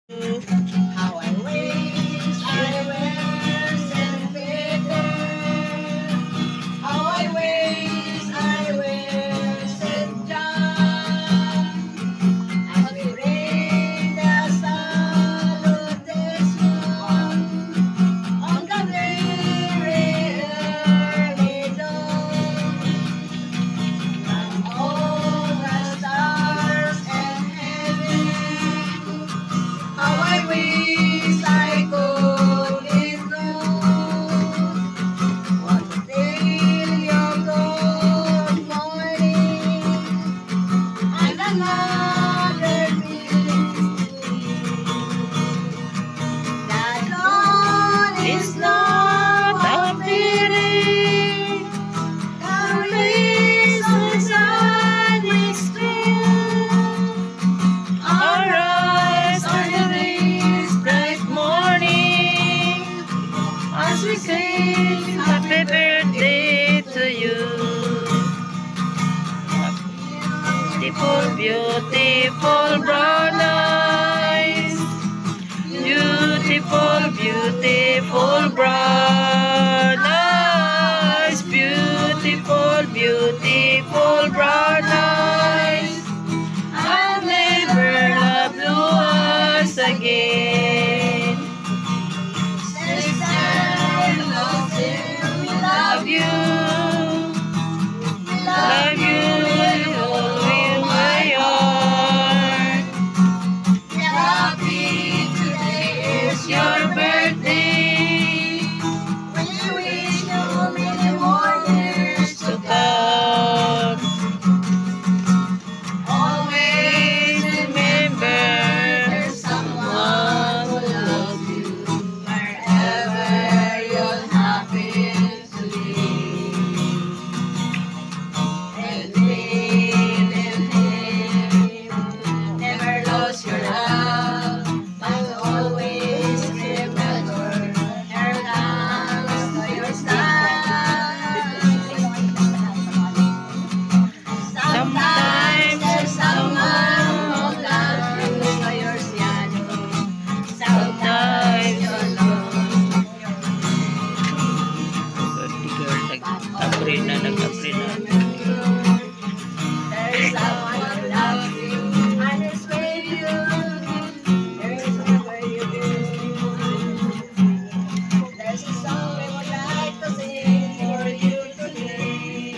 How I wish I were Saint How I wish I were Saint John. As we bring the salutation on the very early dawn, and all the stars and heaven. How I wish I could include one till your good morning and another that dawn is not a pity. The reason sun is still. Arise on this bright morning as we sing happy birthday to you. Beautiful, beautiful brown eyes. Beautiful, beautiful brown eyes. Beautiful, beautiful brown eyes. I'll never love you once again. Sister, we love you. We love you, always my heart. Happy today is your birthday. We wish you many more years to come. Always remember there's someone who loves you wherever you're happy to be. And believe in him, never lose your love, but always remember her comes to your side. Sometimes there's someone who loves you, so you're sad. Sometimes you're alone. Birthday girl, nag-apre na. There's someone who loves you and is with you. There's where you do. There's a song we would like to sing for you today.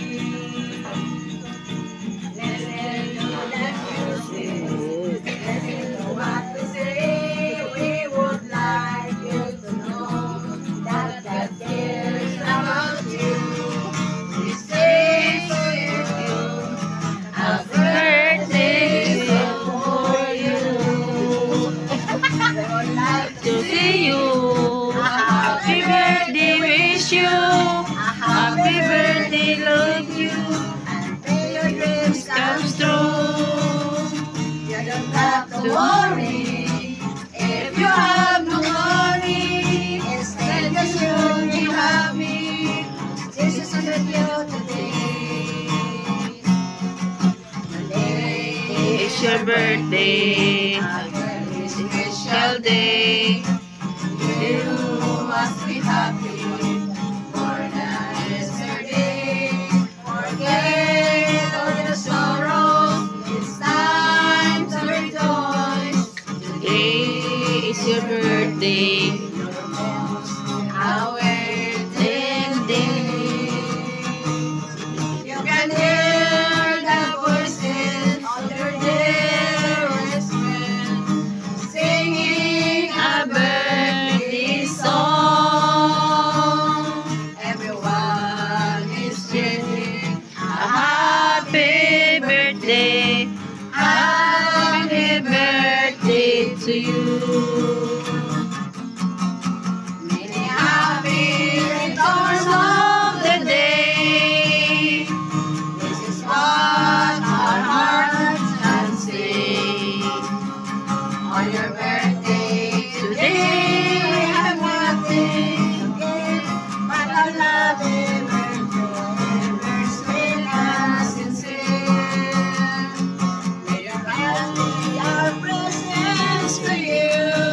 Listen to that music. Listen to what we say. We would like you to know that God cares about you. We say to you, a birthday for you. We would like to see you. A happy birthday, wish you. A happy birthday, love you. And may your dreams come true. You don't have to worry if you have no money. Instead, you should be happy. Jesus is with you today. Today It's your birthday, a very special special day. You must be happy for that yesterday. Forget all the sorrows. It's time to rejoice. Today is your birthday. Our day. You can hear the voices of your dearest friends singing a birthday song. Everyone is singing a Happy birthday, happy birthday to you. many happy returns of the day. This is what our hearts can say. On your birthday today, we have nothing to give but our love and joy, sweet and sincere. May your family, our presents to you.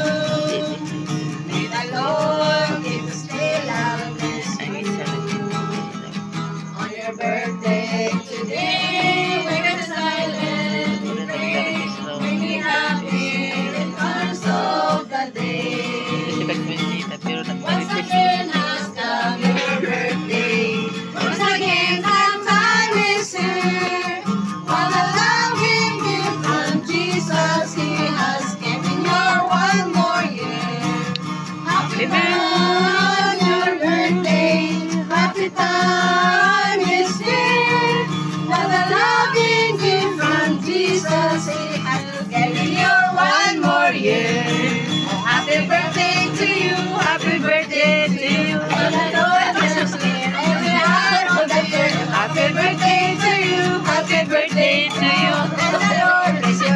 birthday to you. And the Lord bless you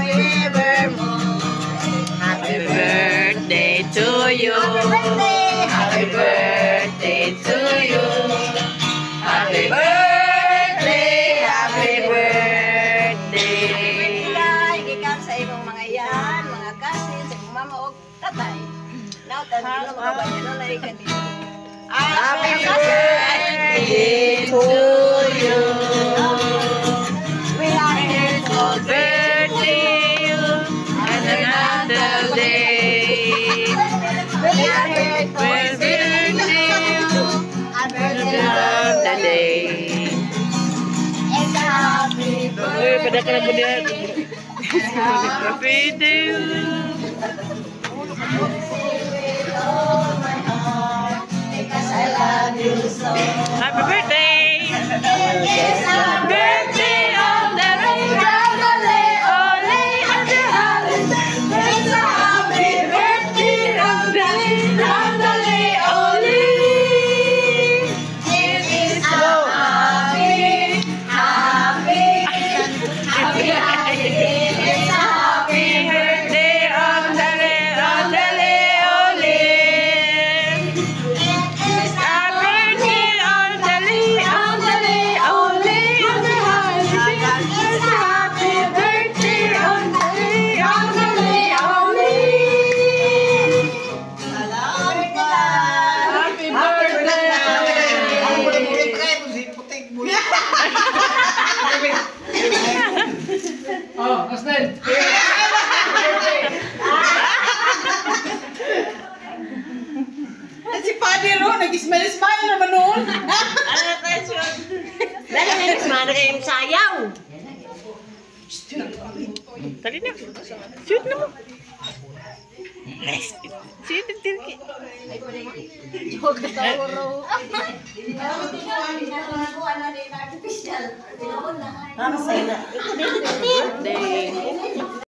evermore. Happy birthday to you. Happy birthday. Happy birthday to you. Happy birthday, happy birthday. Pilay, gikan sa imong mga yan, mga kasin, sa imong mama o tatay. Now, tanong mo ba yun? Ano na kanino? Happy birthday to you. We are here to Birthday you and another day. We are here to Birthday you of the day. It's a happy Uy, pada ka na po niya. Happy day. because I love you so. Happy birthday. It's a Birthday of the day. Ole, happy holiday. It's a happy Birthday of the day. Ole. It is a happy, happy, happy day. It's a happy Birthday of the day. Ole. It is a Birthday of the day. Ole. It's a happy birthday on the day, on the day, only. Happy Oh, Aslan. Si Padre Ro, nag-smile-smile naman noon. Dahil may kasmana kayong sayaw. Tali na. Shoot na mo. Nice. Shoot ang tilki. Joke tayo raw. Artificial. Ano sa'yo na? Birthday.